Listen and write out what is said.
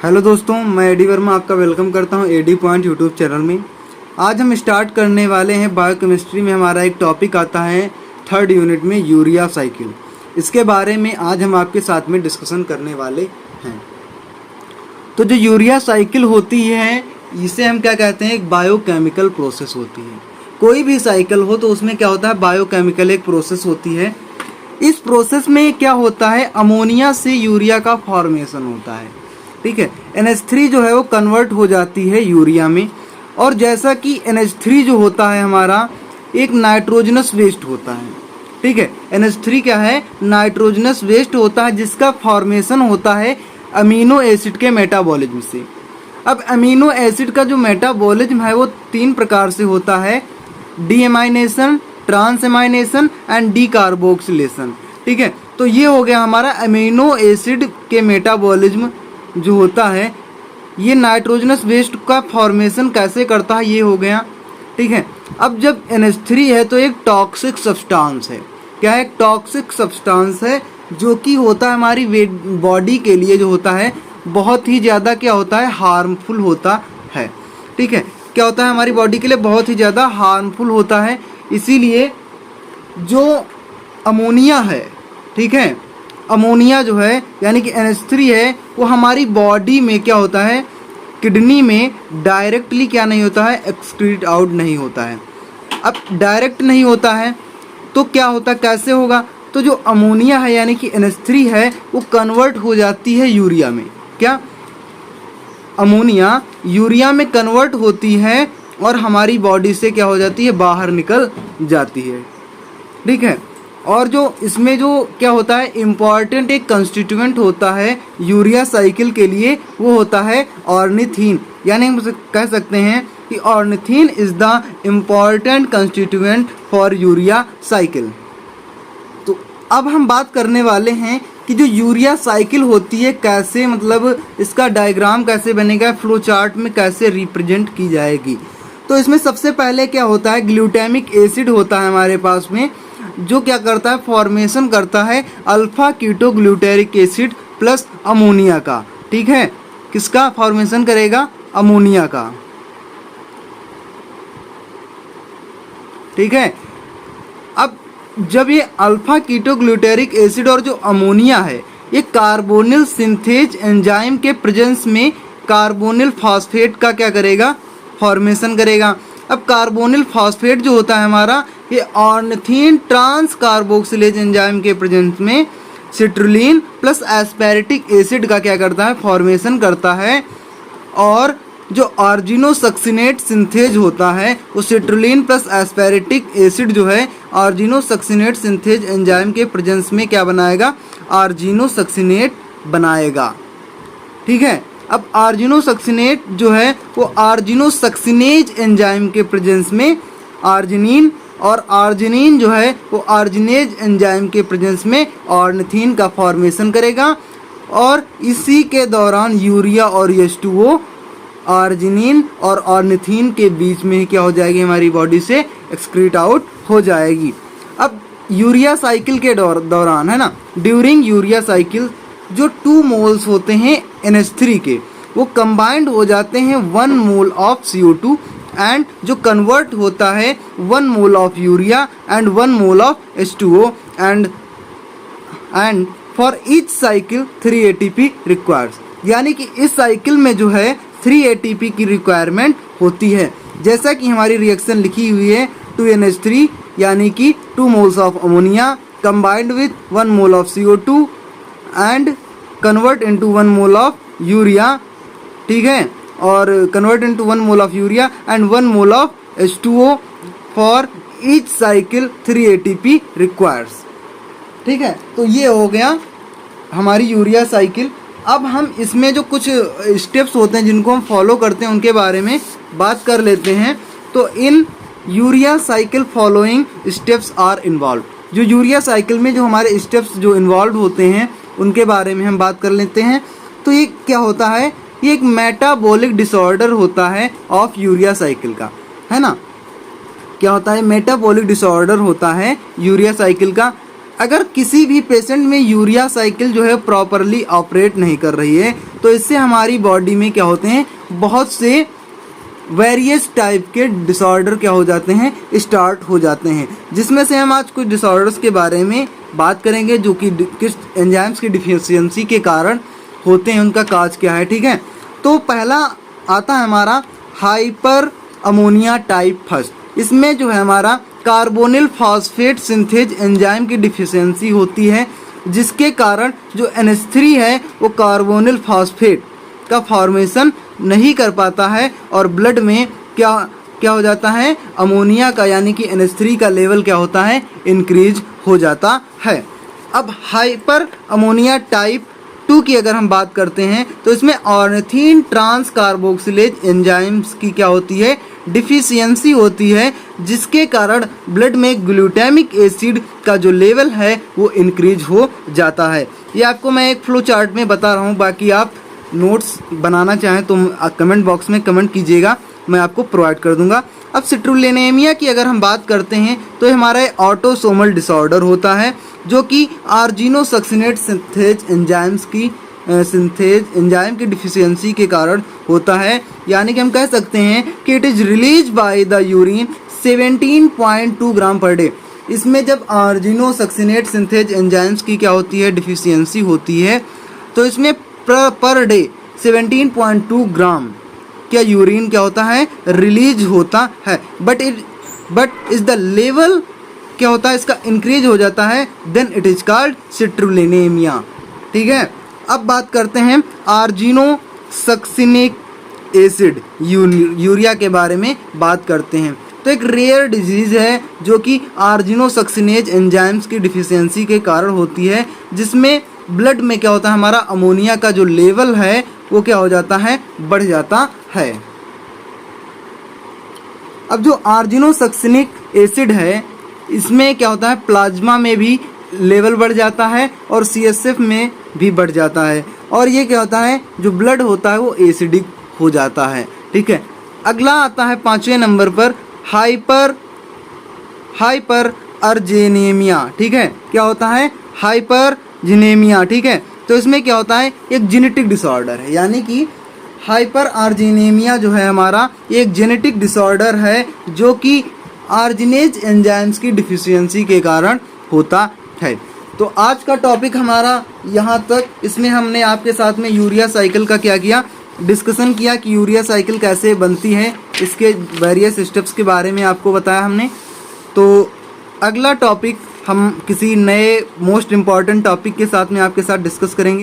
Hello दोस्तों, मैं AD Verma आपका वेलकम करता हूं एडी पॉइंट यूट्यूब चैनल में। आज हम स्टार्ट करने वाले हैं बायोकेमिस्ट्री में हमारा एक टॉपिक आता है थर्ड यूनिट में यूरिया साइकिल। इसके बारे में आज हम आपके साथ में डिस्कशन करने वाले हैं। तो जो यूरिया साइकिल होती है इसे हम क्या कहते हैं, एक बायोकेमिकल प्रोसेस होती है। कोई भी साइकिल हो तो उसमें क्या होता है, बायोकेमिकल एक प्रोसेस होती है। इस प्रोसेस में क्या होता है, अमोनिया से यूरिया का फॉर्मेशन होता है। ठीक है, NH3 जो है वो कन्वर्ट हो जाती है यूरिया में। और जैसा कि NH3 जो होता है हमारा एक नाइट्रोजनस वेस्ट होता है। ठीक है, NH3 क्या है, नाइट्रोजनस वेस्ट होता है जिसका फॉर्मेशन होता है अमीनो एसिड के मेटाबॉलिज्म से। अब अमीनो एसिड का जो मेटाबॉलिज्म है वो तीन प्रकार से होता है, डीएमाइनेशन, ट्रांसएमाइनेशन एंड डीकार्बोक्सिलेशन। ठीक है, तो ये हो गया हमारा अमीनो एसिड के मेटाबॉलिज्म जो होता है। ये नाइट्रोजनस वेस्ट का फॉर्मेशन कैसे करता है, ये हो गया। ठीक है, अब जब NH3 है तो एक टॉक्सिक सब्सटेंस है। क्या है, टॉक्सिक सब्सटेंस है जो कि होता है हमारी बॉडी के लिए जो होता है बहुत ही ज़्यादा क्या होता है, हार्मफुल होता है। ठीक है, क्या होता है हमारी बॉडी के लिए बहुत ही ज़्यादा हार्मफुल होता है। इसीलिए जो अमोनिया है, ठीक है, अमोनिया जो है यानी कि NH3 है वो हमारी बॉडी में क्या होता है, किडनी में डायरेक्टली क्या नहीं होता है, एक्सक्रीट आउट नहीं होता है। अब डायरेक्ट नहीं होता है तो क्या होता है, कैसे होगा, तो जो अमोनिया है यानी कि NH3 है वो कन्वर्ट हो जाती है यूरिया में। क्या, अमोनिया यूरिया में कन्वर्ट होती है और हमारी बॉडी से क्या हो जाती है, बाहर निकल जाती है। ठीक है, और जो इसमें जो क्या होता है, इम्पॉर्टेंट एक कंस्टिट्यूएंट होता है यूरिया साइकिल के लिए, वो होता है ऑर्निथीन। यानी हम कह सकते हैं कि ornithine is the important constituent for urea cycle. तो अब हम बात करने वाले हैं कि जो यूरिया साइकिल होती है कैसे, मतलब इसका डायग्राम कैसे बनेगा, फ्लो चार्ट में कैसे रिप्रेजेंट की जाएगी। तो इसमें सबसे पहले क्या होता है, ग्लूटामिक एसिड होता है हमारे पास में, जो क्या करता है, फॉर्मेशन करता है alpha ketoglutaric acid plus ammonia का। ठीक है, किसका फॉर्मेशन करेगा, अमोनिया का। ठीक है, अब जब ये अल्फा कीटोग्लूटेरिक एसिड और जो अमोनिया है ये कार्बोनिल सिंथेज एंजाइम के प्रेजेंस में कार्बोनिल फॉस्फेट का क्या करेगा, फॉर्मेशन करेगा। अब कार्बोनिल फॉस्फेट जो होता है हमारा ये ऑर्निथीन ट्रांस कार्बोक्सिलेज एंजाइम के प्रेजेंस में सिट्रुलिन प्लस एस्पेरेटिक एसिड का क्या करता है, फॉर्मेशन करता है। और जो आर्जिनोसक्सिनेट सिंथेज होता है वो सिट्रुलिन प्लस एस्पेरेटिक एसिड जो है आर्जिनोसक्सिनेट सिंथेज एंजाइम के प्रेजेंस में क्या बनाएगा, आर्जिनोसक्सिनेट बनाएगा। ठीक है, अब आर्जिनोसक्सिनेट जो है वो आर्जिनोसक्सिनेज एंजाइम के प्रेजेंस में आर्जिनिन, और आर्जिनिन जो है वो आर्जिनेज एंजाइम के प्रेजेंस में ऑर्निथीन का फॉर्मेशन करेगा। और इसी के दौरान यूरिया और H2O आर्जिनिन और ऑर्निथीन के बीच में क्या हो जाएगी, हमारी बॉडी से एक्सक्रीट आउट हो जाएगी। अब यूरिया साइकिल के दौरान है ना, ड्यूरिंग यूरिया साइकिल जो 2 मोल्स होते हैं NH3 के वो कंबाइंड हो जाते हैं 1 मोल ऑफ CO2 एंड जो कन्वर्ट होता है 1 mole of urea and 1 mole of H2O and for each cycle 3 ATP requires. यानी कि इस साइकिल में जो है 3 ATP की रिक्वायरमेंट होती है। जैसा कि हमारी रिएक्शन लिखी हुई है 2NH3 यानी कि 2 moles of ammonia combined with 1 mole of CO2 and convert into 1 mole of urea. ठीक है, और convert into 1 mole of urea and 1 mole of H2O for each cycle 3 ATP requires. ठीक है, तो ये हो गया हमारी यूरिया साइकिल। अब हम इसमें जो कुछ स्टेप्स होते हैं जिनको हम फॉलो करते हैं उनके बारे में बात कर लेते हैं। तो in urea cycle following steps are involve. जो यूरिया साइकिल में जो हमारे स्टेप्स जो इन्वॉल्व होते हैं उनके बारे में हम बात कर लेते हैं। तो ये क्या होता है, ये एक मेटाबॉलिक डिसऑर्डर होता है ऑफ यूरिया साइकिल का, है ना। क्या होता है, मेटाबॉलिक डिसऑर्डर होता है यूरिया साइकिल का। अगर किसी भी पेशेंट में यूरिया साइकिल जो है प्रॉपरली ऑपरेट नहीं कर रही है तो इससे हमारी बॉडी में क्या होते हैं, बहुत से वेरियस टाइप के डिसऑर्डर क्या हो जाते हैं, स्टार्ट हो जाते हैं, जिसमें से हम आज कुछ डिसऑर्डर्स के बारे में बात करेंगे जो कि किस एंजाइम्स की डिफिशियंसी के कारण होते हैं, उनका काज क्या है। ठीक है, तो पहला आता है हमारा हाइपर अमोनिया टाइप फर्स्ट। इसमें जो है हमारा कार्बोनिल फॉस्फेट सिंथेज एंजाइम की डिफिशियंसी होती है, जिसके कारण जो NH3 है वो कार्बोनिल फॉस्फेट का फॉर्मेशन नहीं कर पाता है और ब्लड में क्या हो जाता है, अमोनिया का यानी कि NH3 का लेवल क्या होता है, इंक्रीज हो जाता है। अब हाइपर अमोनिया टाइप 2 की अगर हम बात करते हैं तो इसमें ऑर्निथीन ट्रांस कार्बोक्सिलेज एंजाइम्स की क्या होती है, डिफिशियंसी होती है, जिसके कारण ब्लड में ग्लूटामिक एसिड का जो लेवल है वो इंक्रीज हो जाता है। ये आपको मैं एक फ्लो चार्ट में बता रहा हूँ, बाकी आप नोट्स बनाना चाहें तो कमेंट बॉक्स में कमेंट कीजिएगा, मैं आपको प्रोवाइड कर दूंगा। अब सिट्रुलिनेमिया की अगर हम बात करते हैं तो हमारा ऑटोसोमल डिसऑर्डर होता है जो कि आर्जिनोसक्सिनेट सिंथेज एंजाइम की डिफिशियंसी के कारण होता है, यानी कि हम कह सकते हैं कि it is release by the urine 17.2 gram per day. इसमें जब आर्जिनोसक्सिनेट सिंथेज एंजाइम्स की क्या होती है, डिफिशियंसी होती है, तो इसमें पर डे 17.2 ग्राम क्या यूरिन क्या होता है, रिलीज होता है, बट इज द लेवल क्या होता है, इसका इंक्रीज हो जाता है, देन इट इज कॉल्ड सिट्रुलिनेमिया। ठीक है, अब बात करते हैं आर्जिनोसक्सिनिक एसिड यूरिया के बारे में बात करते हैं। तो एक रेयर डिजीज़ है जो कि आर्जिनोसक्सिनेज एंजाइम्स की डिफिशियंसी के कारण होती है, जिसमें ब्लड में क्या होता है, हमारा अमोनिया का जो लेवल है वो क्या हो जाता है, बढ़ जाता है। अब जो आर्जिनोसक्सिनिक एसिड है इसमें क्या होता है, प्लाज्मा में भी लेवल बढ़ जाता है और CSF में भी बढ़ जाता है, और ये क्या होता है, जो ब्लड होता है वो एसिडिक हो जाता है। ठीक है, अगला आता है 5वें नंबर पर हाइपर अर्जेनेमिया। ठीक है, क्या होता है, हाइपरजिनेमिया। ठीक है, तो इसमें क्या होता है, एक जेनेटिक डिसऑर्डर है, यानी कि हाइपर अर्जेनेमिया जो है हमारा एक जेनेटिक डिसऑर्डर है जो कि आर्जिनेज एंजाइम्स की डिफिशियंसी के कारण होता है। तो आज का टॉपिक हमारा यहाँ तक। इसमें हमने आपके साथ में यूरिया साइकिल का क्या किया, डिस्कशन किया कि यूरिया साइकिल कैसे बनती है, इसके वेरियस स्टेप्स के बारे में आपको बताया हमने। तो अगला टॉपिक हम किसी नए मोस्ट इम्पॉर्टेंट टॉपिक के साथ में आपके साथ डिस्कस करेंगे।